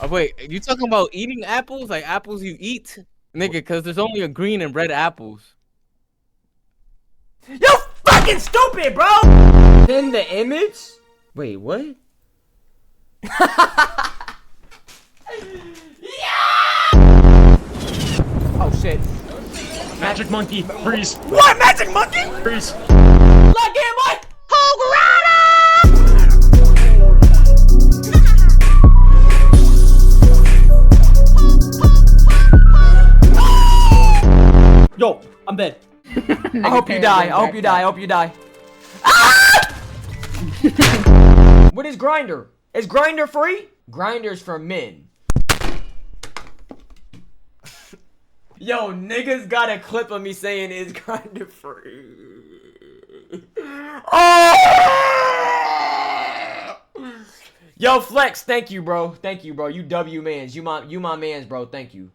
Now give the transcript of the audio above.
Oh, wait, you talking about eating apples? Like apples you eat? Nigga, because there's only a green and red apples. You fucking stupid, bro! Pin the image? Wait, what? Oh shit. Magic monkey, freeze. What? Magic monkey? Freeze. Lock in, boy! Yo, I'm dead. I hope you die. I hope you die. I hope you die. Ah! What is Grinder? Is Grinder free? Grinder's for men. Yo, niggas got a clip of me saying is Grinder free. Oh! Yo, Flex, thank you, bro. Thank you, bro. You W mans. You my mans, bro. Thank you.